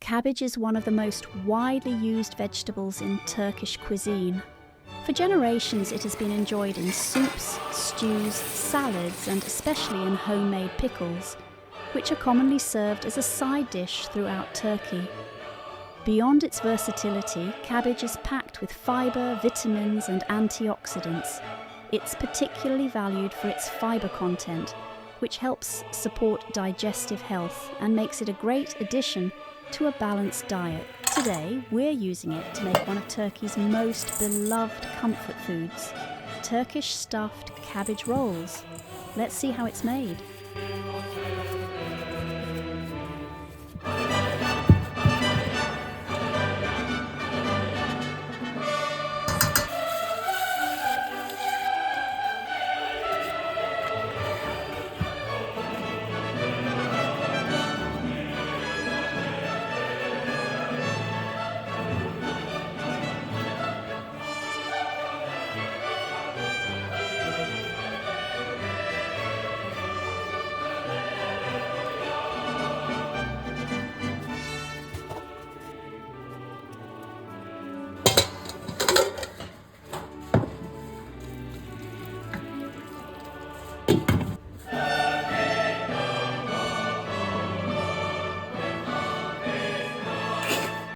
Cabbage is one of the most widely used vegetables in Turkish cuisine. For generations it has been enjoyed in soups, stews, salads, and especially in homemade pickles, which are commonly served as a side dish throughout Turkey. Beyond its versatility, cabbage is packed with fibre, vitamins and antioxidants. It's particularly valued for its fibre content, which helps support digestive health and makes it a great addition to a balanced diet. Today, we're using it to make one of Turkey's most beloved comfort foods, Turkish stuffed cabbage rolls. Let's see how it's made.